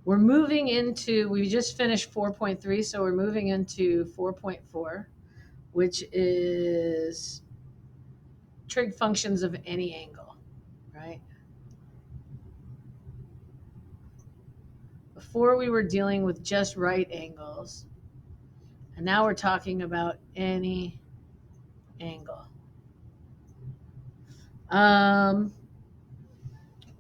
we're moving into, we just finished 4.3, so we're moving into 4.4, which is trig functions of any angle, right? Before we were dealing with just right angles, and now we're talking about any angle.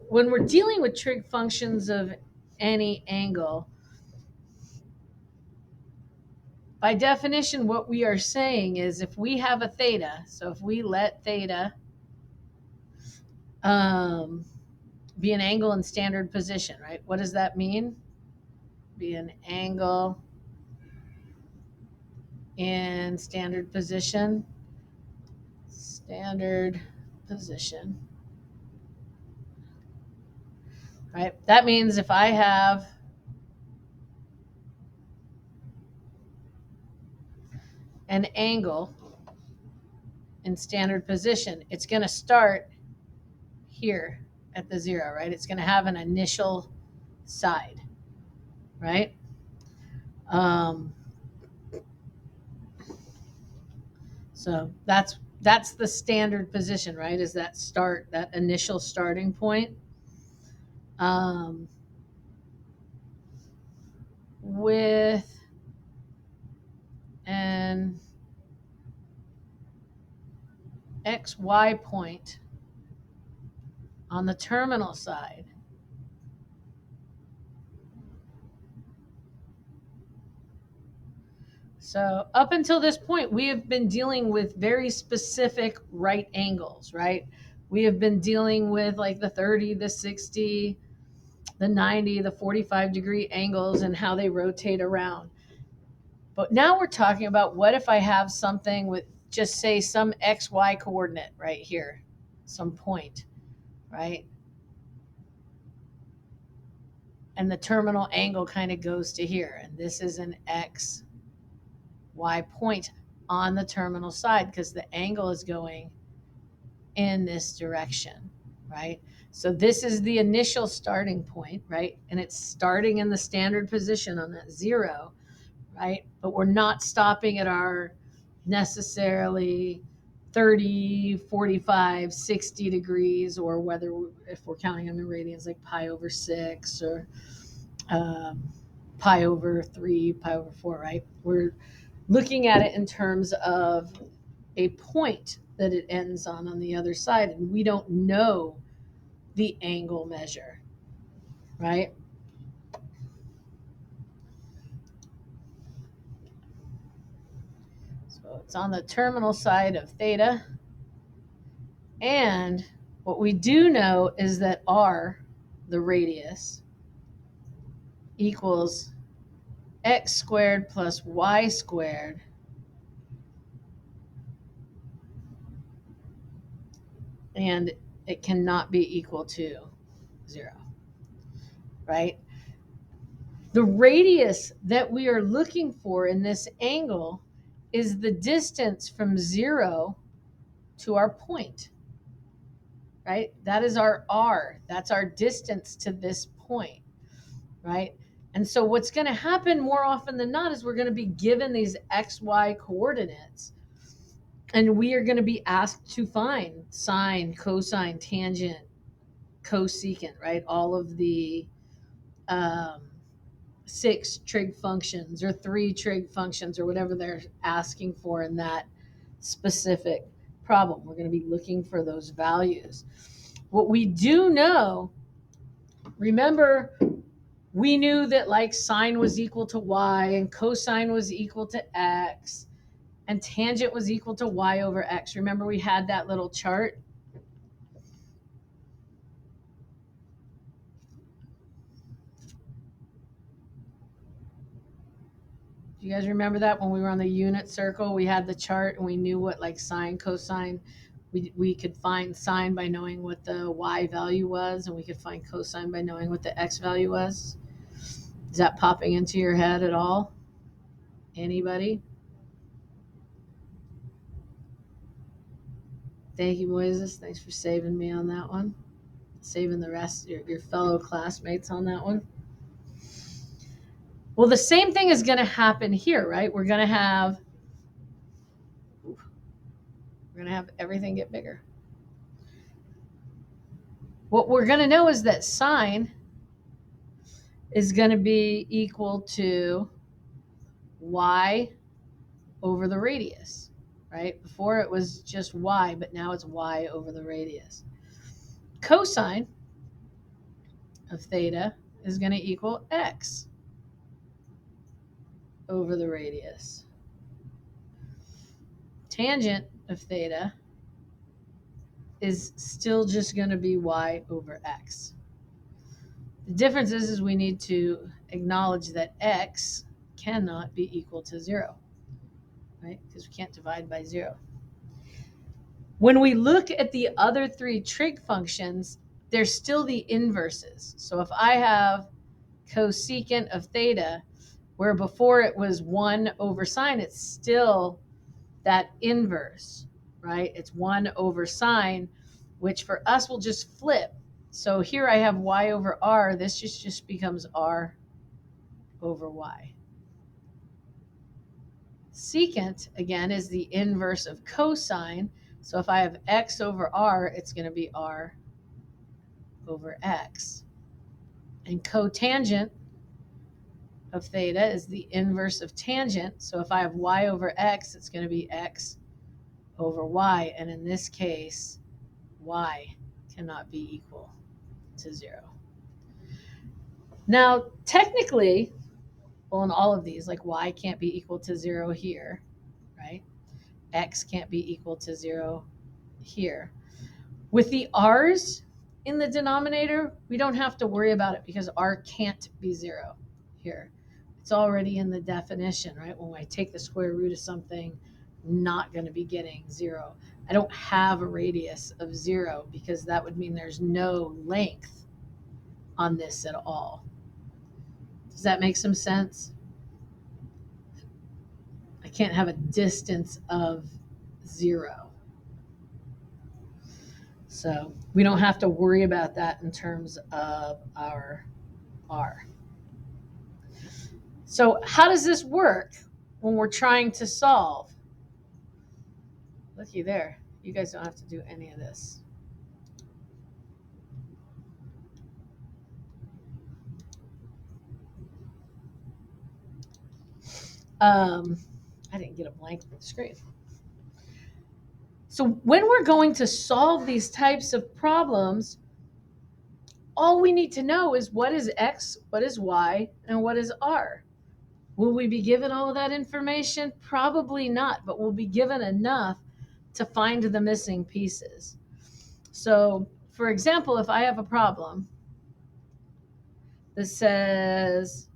When we're dealing with trig functions of any angle, by definition, what we are saying is if we have a theta, so if we let theta be an angle in standard position, right? What does that mean? Be an angle in standard position. Standard position. Right? That means if I have an angle in standard position, it's going to start here at the 0, right? It's going to have an initial side, right? So that's the standard position, right? Is that initial starting point. With an XY point on the terminal side. So up until this point, we have been dealing with very specific right angles, right? We have been dealing with like the 30, the 60, the 90, the 45-degree angles and how they rotate around. But now we're talking about what if I have something with just say some XY coordinate right here, some point, right? And the terminal angle kind of goes to here. And this is an XY point on the terminal side because the angle is going in this direction, right? So this is the initial starting point, right? And it's starting in the standard position on that 0, right? But we're not stopping at our necessarily 30, 45, 60 degrees, or whether if we're counting them in radians like pi over 6 or pi over 3, pi over 4, right? We're looking at it in terms of a point that it ends on the other side, and we don't know the angle measure, right? So it's on the terminal side of theta. And what we do know is that r, the radius, equals x squared plus y squared and it cannot be equal to 0, right? The radius that we are looking for in this angle is the distance from 0 to our point, right? That is our r. That's our distance to this point, right? And so what's going to happen more often than not is we're going to be given these xy coordinates, and we are going to be asked to find sine, cosine, tangent, cosecant, right? All of the 6 trig functions or 3 trig functions or whatever they're asking for in that specific problem. We're going to be looking for those values. What we do know, remember, we knew that like sine was equal to y and cosine was equal to x and tangent was equal to y over x. Remember we had that little chart? Do you guys remember that when we were on the unit circle? We had the chart and we knew what like sine, cosine. We could find sine by knowing what the y value was, and we could find cosine by knowing what the x value was. Is that popping into your head at all? Anybody? Thank you, Moises. Thanks for saving me on that one. saving the rest, your fellow classmates on that one. Well, the same thing is going to happen here, right? We're going to have everything get bigger. What we're going to know is that sine is going to be equal to y over the radius, right? Before it was just y, but now it's y over the radius. Cosine of theta is going to equal x over the radius. Tangent of theta is still just going to be y over x. The difference is we need to acknowledge that x cannot be equal to 0, right? Because we can't divide by 0. When we look at the other three trig functions, they're still the inverses. So if I have cosecant of theta, where before it was 1 over sine, it's still that inverse, right? It's 1 over sine, which for us will just flip. So here I have y over r. This just becomes r over y. Secant, again, is the inverse of cosine. So if I have x over r, it's going to be r over x. And cotangent of theta is the inverse of tangent. So if I have y over x, it's going to be x over y. And in this case, y cannot be equal to 0. Now, technically, well, in all of these, like y can't be equal to 0 here, right? X can't be equal to 0 here. With the r's in the denominator, we don't have to worry about it because r can't be 0 here. It's already in the definition, right? When I take the square root of something, I'm not going to be getting 0. I don't have a radius of 0 because that would mean there's no length on this at all. Does that make some sense? I can't have a distance of 0. So we don't have to worry about that in terms of our r. So how does this work when we're trying to solve? Looky there. You guys don't have to do any of this. I didn't get a blank screen. So when we're going to solve these types of problems, all we need to know is what is x, what is y, and what is r. Will we be given all of that information? Probably not, but we'll be given enough to find the missing pieces. So, for example, if I have a problem that says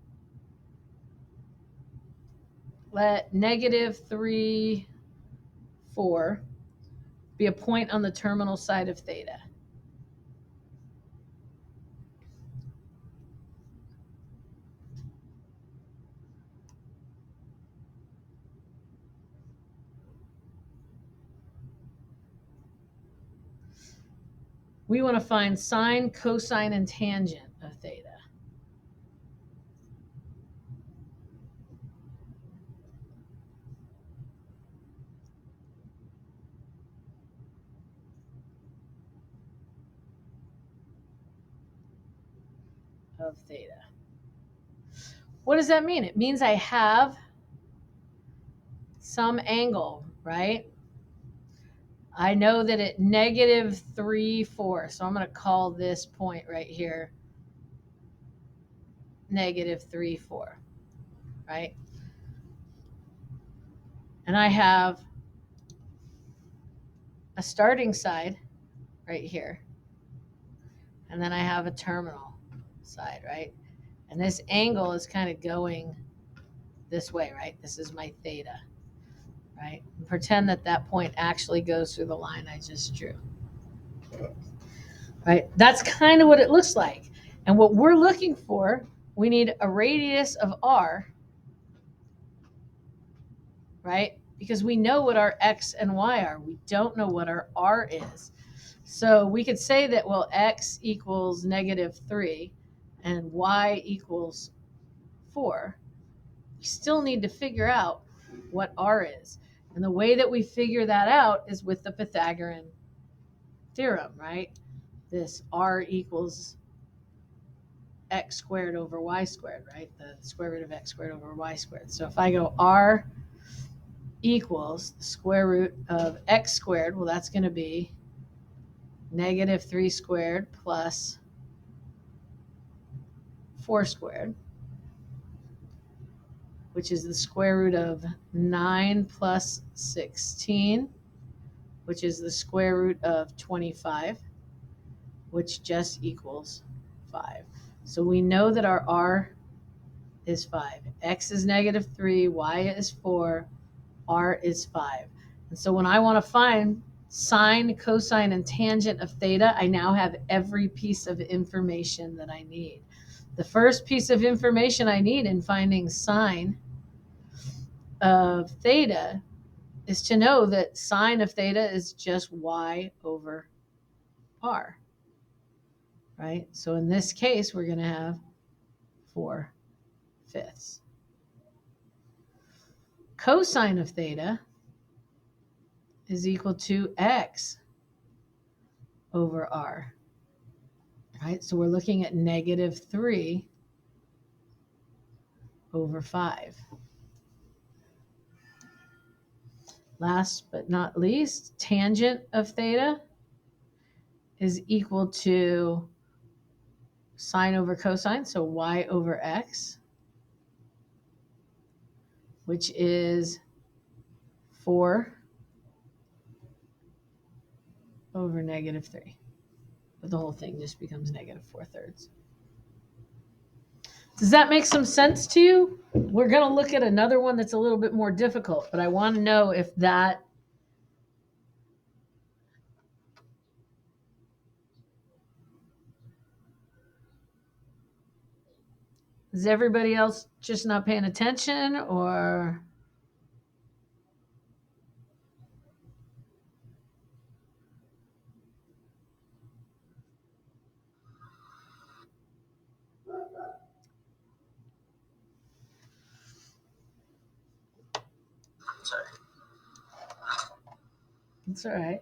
let -3, 4 be a point on the terminal side of theta. We want to find sine, cosine, and tangent of theta. Of theta. What does that mean? It means I have some angle, right? I know that at -3, 4, so I'm going to call this point right here -3, 4, right? And I have a starting side right here. And then I have a terminal side, right? And this angle is kind of going this way, right? This is my theta, right? And pretend that that point actually goes through the line I just drew, right? That's kind of what it looks like. And what we're looking for, we need a radius of r, right? Because we know what our x and y are. We don't know what our r is. So we could say that, well, x equals -3 and y equals 4. We still need to figure out what r is. And the way that we figure that out is with the Pythagorean theorem, right? This r equals x squared over y squared, right? The square root of x squared over y squared. So if I go r equals the square root of x squared, well, that's going to be -3 squared plus 4 squared, which is the square root of 9 plus 16, which is the square root of 25, which just equals 5. So we know that our r is 5. X is -3, y is 4, r is 5. And so when I want to find sine, cosine, and tangent of theta, I now have every piece of information that I need. The first piece of information I need in finding sine of theta is to know that sine of theta is just y over r, right? So in this case, we're going to have 4/5. Cosine of theta is equal to x over r, right? So we're looking at -3 over 5. Last but not least, tangent of theta is equal to sine over cosine, so y over x, which is 4 over -3. But the whole thing just becomes -4/3. Does that make some sense to you? We're going to look at another one that's a little bit more difficult, but I want to know if that is everybody else just not paying attention, or Sorry. it's all right.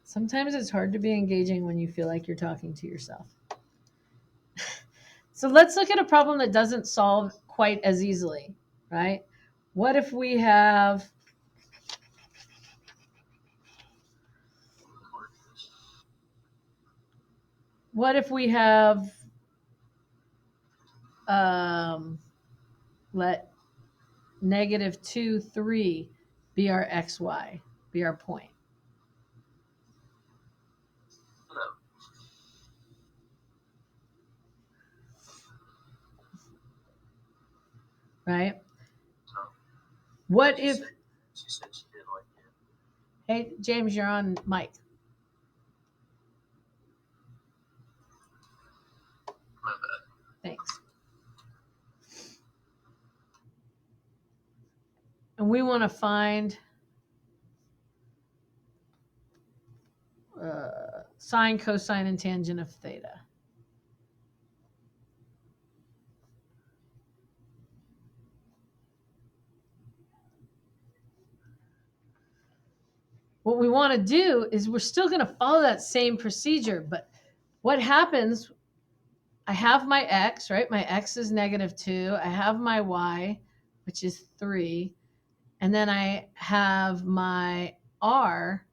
Sometimes it's hard to be engaging when you feel like you're talking to yourself. So let's look at a problem that doesn't solve quite as easily, right? What if we have let -2, 3 be our xy, be our point. Right? What if, She said she didn't like you. hey, James, you're on mic. My bad. Thanks. And we want to find sine, cosine, and tangent of theta. What we want to do is we're still going to follow that same procedure, but what happens, I have my x, right? My x is -2. I have my y, which is 3. And then I have my r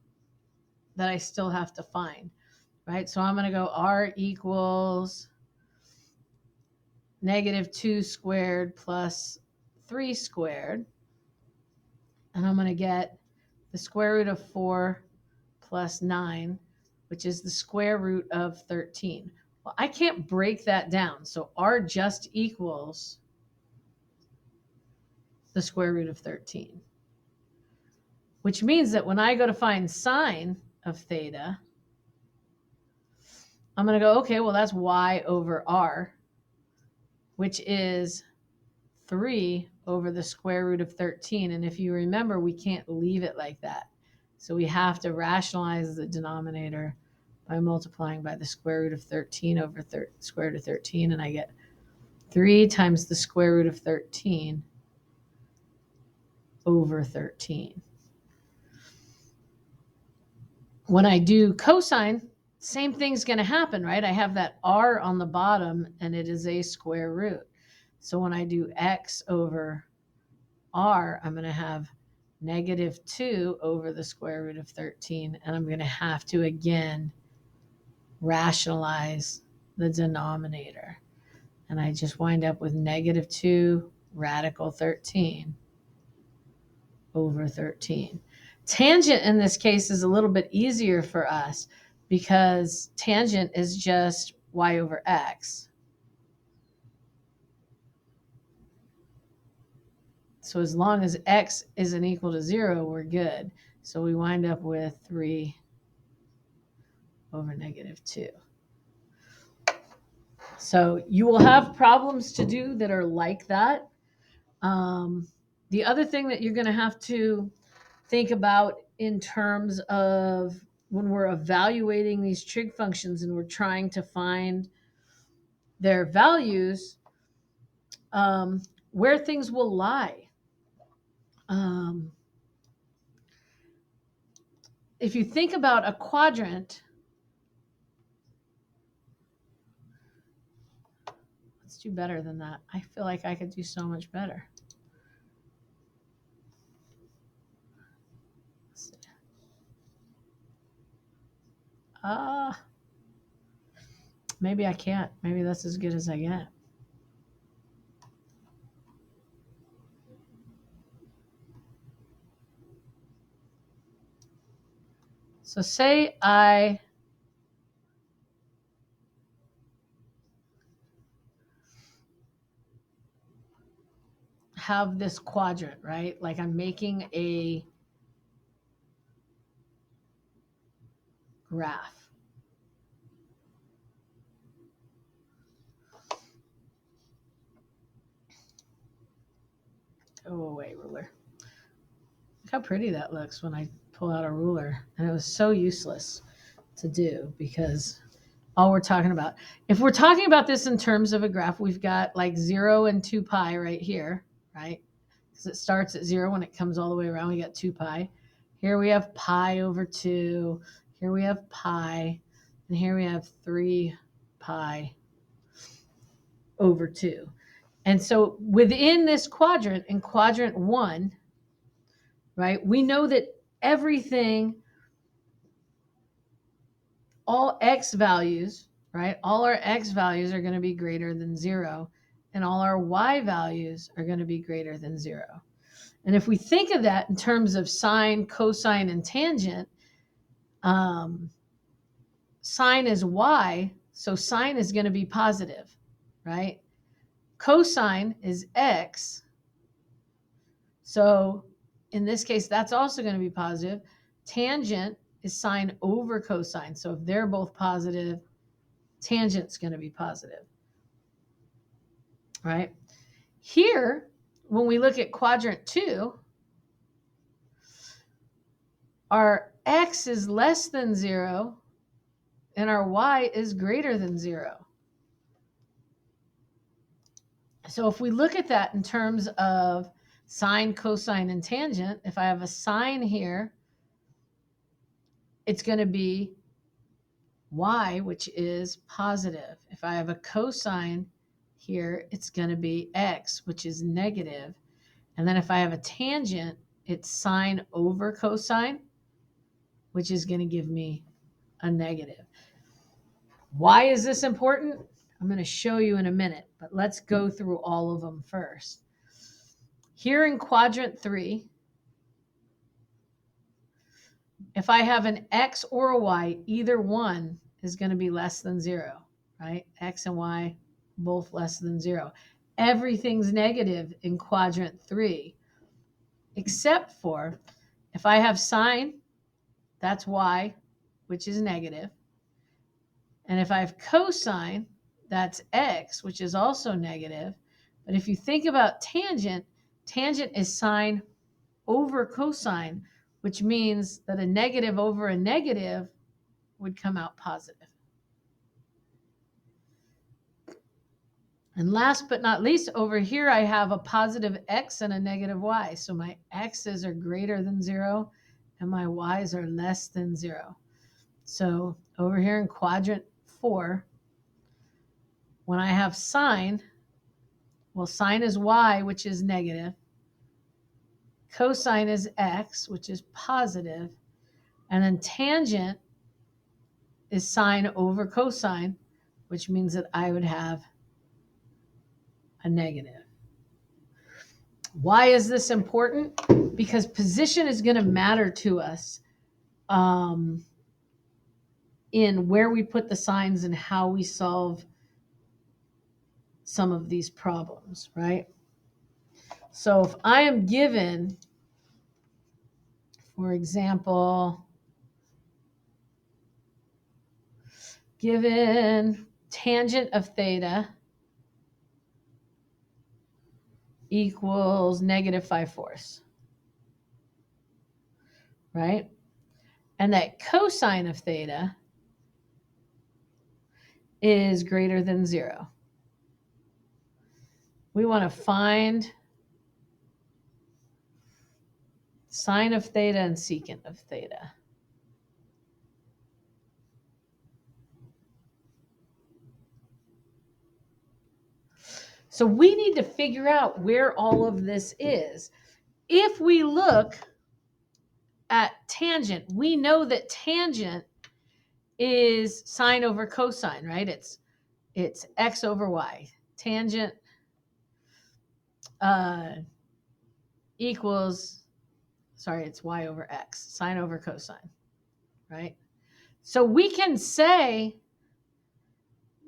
that I still have to find, right? So I'm going to go r equals -2 squared plus 3 squared. And I'm going to get the square root of 4 plus 9, which is the square root of 13. Well, I can't break that down. So r just equals the square root of 13, which means that when I go to find sine of theta, I'm going to go, okay, well, that's y over r, which is 3 over the square root of 13. And if you remember, we can't leave it like that. So we have to rationalize the denominator by multiplying by the square root of 13 over square root of 13. And I get 3 times the square root of 13 over 13. When I do cosine, same thing's going to happen, right? I have that r on the bottom, and it is a square root. So when I do x over r, I'm going to have negative 2 over the square root of 13, and I'm going to have to, again, rationalize the denominator. And I just wind up with negative 2 radical 13 over 13. Tangent in this case is a little bit easier for us because tangent is just y over x. So as long as x isn't equal to 0, we're good. So we wind up with 3 over negative 2. So you will have problems to do that are like that. The other thing that you're going to have to think about in terms of when we're evaluating these trig functions and we're trying to find their values, where things will lie. If you think about a quadrant, let's do better than that. I feel like I could do so much better. Maybe I can't. Maybe that's as good as I get. So say I have this quadrant, right? Like I'm making a graph. Go away, ruler. Look how pretty that looks when I pull out a ruler. And it was so useless to do because all we're talking about, if we're talking about this in terms of a graph, we've got like 0 and 2 pi right here, right? Because it starts at 0 when it comes all the way around. We got 2 pi. Here we have pi over 2. Here we have pi. And here we have 3 pi over 2. And so within this quadrant, in quadrant 1, right, we know that everything, all x values, right, all our x values are going to be greater than 0, and all our y values are going to be greater than 0. And if we think of that in terms of sine, cosine, and tangent, sine is y, so sine is going to be positive, right? Cosine is x, so in this case, that's also going to be positive. Tangent is sine over cosine, so if they're both positive, tangent's going to be positive, right? Here, when we look at quadrant 2, our x is less than 0 and our y is greater than 0. So if we look at that in terms of sine, cosine, and tangent, if I have a sine here, it's going to be y, which is positive. If I have a cosine here, it's going to be x, which is negative. And then if I have a tangent, it's sine over cosine, which is going to give me a negative. Why is this important? I'm going to show you in a minute, but let's go through all of them first. Here in quadrant 3, if I have an x or a y, either one is going to be less than 0, right? X and y, both less than 0. Everything's negative in quadrant 3, except for if I have sine, that's y, which is negative. And if I have cosine, that's x, which is also negative. But if you think about tangent, Tangent is sine over cosine, which means that a negative over a negative would come out positive. And last but not least, over here I have a positive x and a negative y. So my x's are greater than 0 and my y's are less than 0. So over here in quadrant 4, when I have sine, well, sine is y, which is negative. Cosine is x, which is positive. And then tangent is sine over cosine, which means that I would have a negative. Why is this important? Because position is going to matter to us in where we put the signs and how we solve some of these problems, right? So if I am given, for example, given tangent of theta equals negative 5/4, right? And that cosine of theta is greater than 0. We want to find sine of theta and secant of theta. So we need to figure out where all of this is. If we look at tangent, we know that tangent is sine over cosine, right? It's x over y. Tangent equals, sorry, it's y over x, sine over cosine, right? So we can say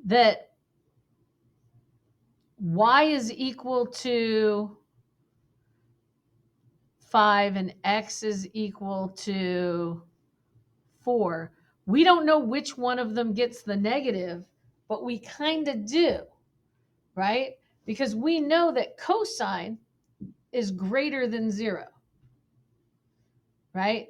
that y is equal to 5 and x is equal to 4. We don't know which one of them gets the negative, but we kind of do, right? Because we know that cosine is greater than 0, right?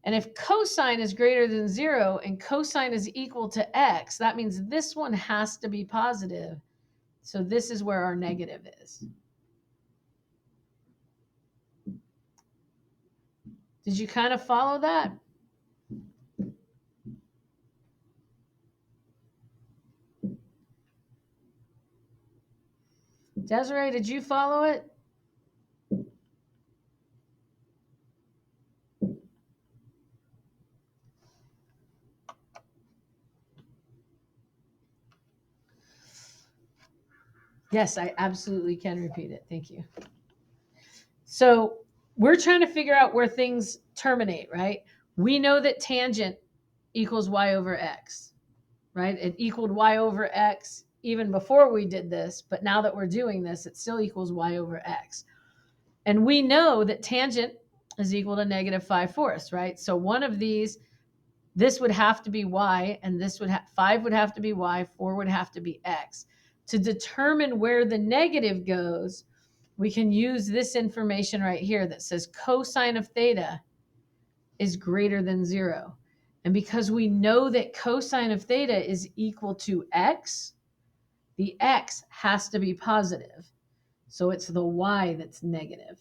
And if cosine is greater than 0 and cosine is equal to x, that means this one has to be positive. So this is where our negative is. Did you kind of follow that? Desiree, did you follow it? Yes, I absolutely can repeat it. Thank you. So we're trying to figure out where things terminate, right? We know that tangent equals y over x, right? It equaled y over x even before we did this, but now that we're doing this, it still equals y over x. And we know that tangent is equal to negative 5/4, right? So one of these, this would have to be y, and this would have 5 would have to be y, 4 would have to be x. To determine where the negative goes, we can use this information right here that says cosine of theta is greater than 0. And because we know that cosine of theta is equal to x, the x has to be positive. So it's the y that's negative.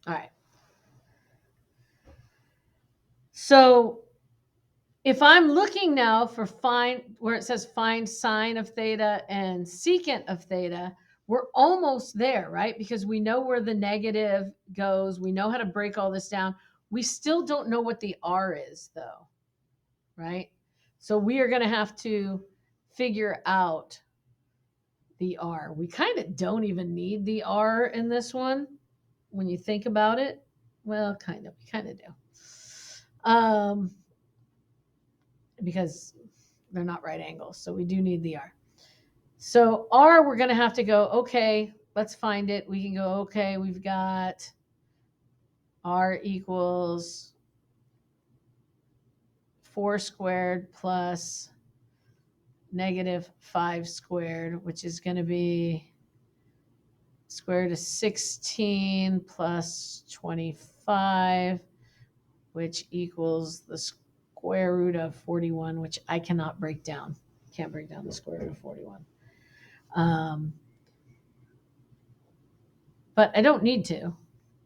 All right. So if I'm looking now for find, where it says find sine of theta and secant of theta, we're almost there, right? Because we know where the negative goes. We know how to break all this down. We still don't know what the r is, though, right? So we are going to have to figure out the r. We kind of don't even need the r in this one when you think about it. Well, kind of. We kind of do. Because they're not right angles. So we do need the r. So r, we're going to have to go, okay, let's find it. We can go, okay, we've got r equals 4 squared plus negative 5 squared, which is going to be square root of 16 plus 25, which equals the square root of 41, which I cannot break down. Can't break down the square root of 41. But I don't need to,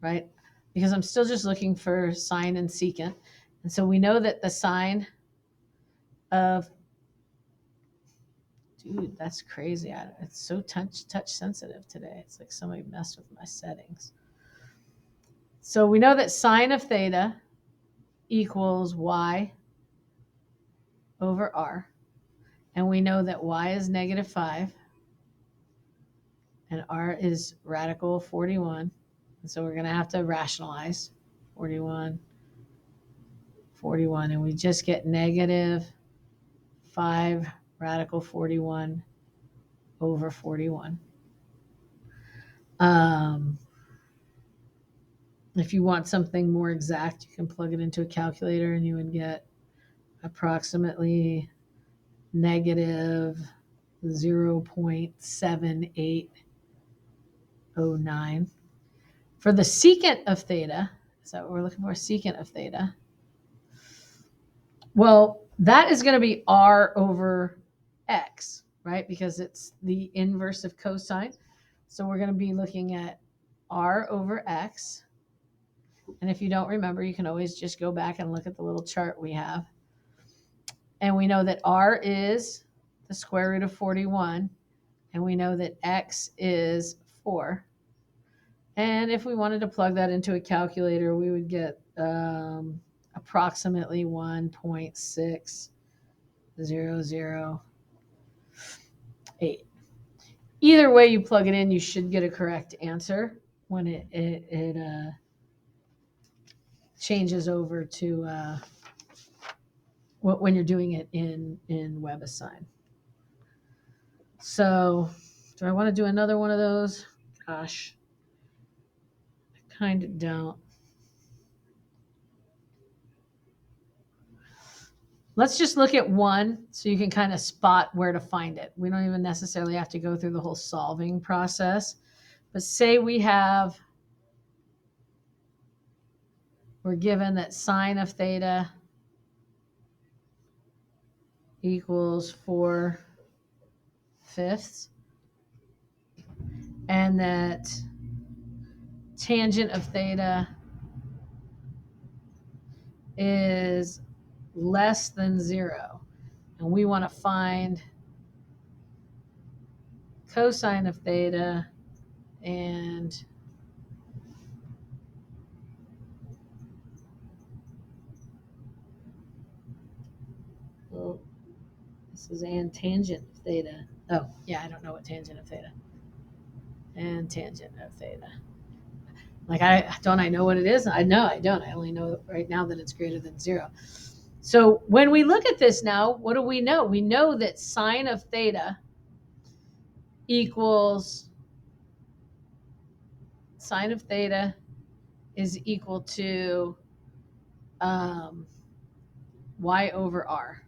right? Because I'm still just looking for sine and secant. And so we know that the sine of, dude, that's crazy. It's so touch sensitive today. It's like somebody messed with my settings. So we know that sine of theta equals y over r. And we know that y is negative 5 and r is radical 41. And so we're going to have to rationalize 41, and we just get negative 5 radical 41 over 41. If you want something more exact, you can plug it into a calculator and you would get approximately negative 0.7809. For the secant of theta, is that what we're looking for? Secant of theta. Well, that is going to be r over x, right? Because it's the inverse of cosine. So we're going to be looking at r over x. And if you don't remember, you can always just go back and look at the little chart we have. And we know that r is the square root of 41. And we know that x is 4. And if we wanted to plug that into a calculator, we would get approximately 1.6008. Either way you plug it in, you should get a correct answer when it changes over to when you're doing it in WebAssign. So do I want to do another one of those? Gosh, I kind of don't. Let's just look at one so you can kind of spot where to find it. We don't even necessarily have to go through the whole solving process. But say we're given that sine of theta equals 4/5, and that tangent of theta is less than 0. And we want to find cosine of theta and this is and tangent of theta. Oh, yeah, I don't know what tangent of theta. And tangent of theta. Like, I know what it is? I know I don't. I only know right now that it's greater than 0. So when we look at this now, what do we know? We know that sine of theta equals, sine of theta is equal to y over r,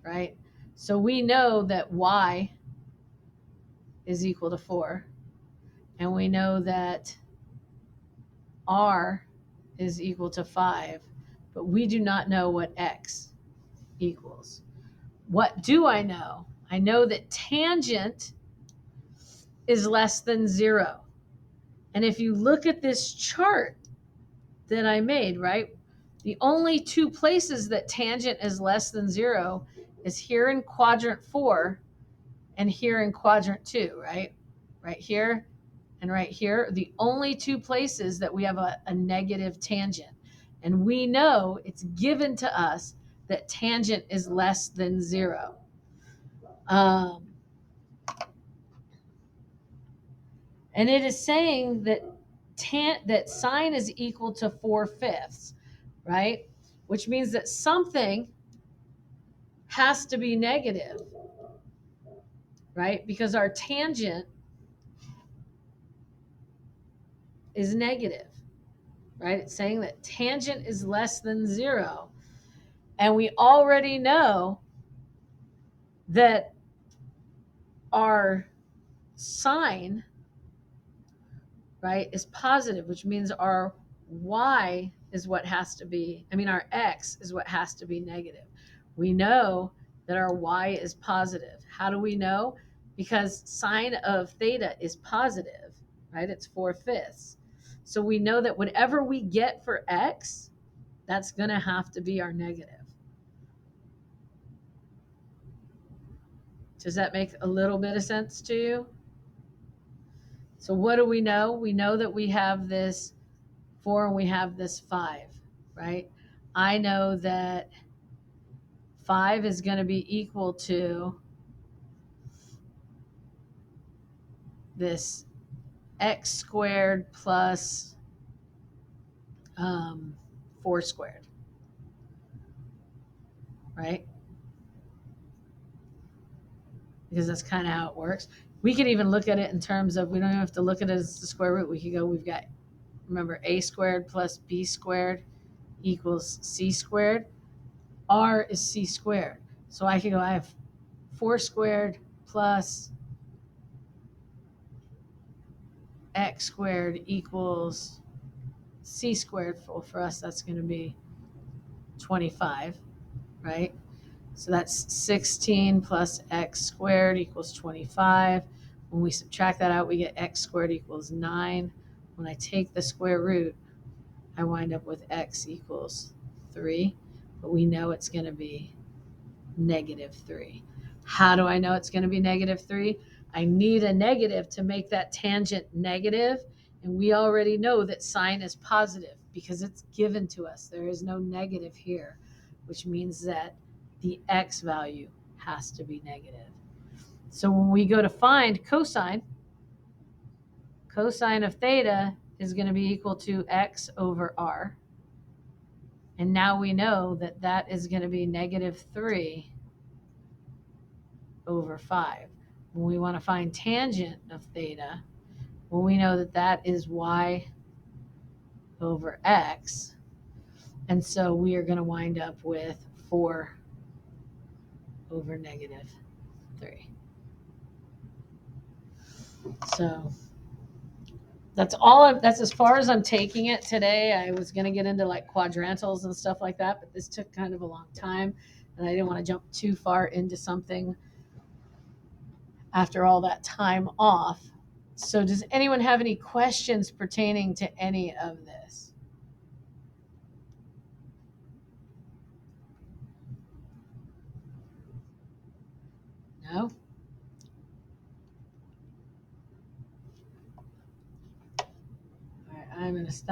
right? So we know that y is equal to 4, and we know that r is equal to 5, but we do not know what x equals. What do I know? I know that tangent is less than 0. And if you look at this chart that I made, right, the only two places that tangent is less than 0 is here in quadrant 4 and here in quadrant 2, right? Right here and right here, the only two places that we have a negative tangent. And we know it's given to us that tangent is less than 0. And it is saying that that sine is equal to 4/5, right? Which means that something has to be negative, right? Because our tangent is negative, right? It's saying that tangent is less than 0. And we already know that our sine, right, is positive, which means our y is what has to be, our x is what has to be negative. We know that our y is positive. How do we know? Because sine of theta is positive, right? It's 4/5. So we know that whatever we get for x, that's going to have to be our negative. Does that make a little bit of sense to you? So what do we know? We know that we have this 4 and we have this 5, right? I know that 5 is going to be equal to this x squared plus 4 squared, right? Because that's kind of how it works. We could even look at it in terms of, we don't even have to look at it as the square root. We could go, we've got, remember, a squared plus b squared equals c squared. R is c squared. So I can go, I have 4 squared plus x squared equals c squared. For us, that's going to be 25, right? So that's 16 plus x squared equals 25. When we subtract that out, we get x squared equals 9. When I take the square root, I wind up with x equals 3. But we know it's going to be -3. How do I know it's going to be -3? I need a negative to make that tangent negative, and we already know that sine is positive because it's given to us. There is no negative here, which means that the x value has to be negative. So when we go to find cosine of theta is going to be equal to x over r. And now we know that that is going to be -3 over 5. When we want to find tangent of theta, well, we know that that is y over x. And so we are going to wind up with 4 over -3. So that's as far as I'm taking it today. I was going to get into like quadrantals and stuff like that, but this took kind of a long time, and I didn't want to jump too far into something after all that time off. So does anyone have any questions pertaining to any of this? No? All right, I'm going to stop.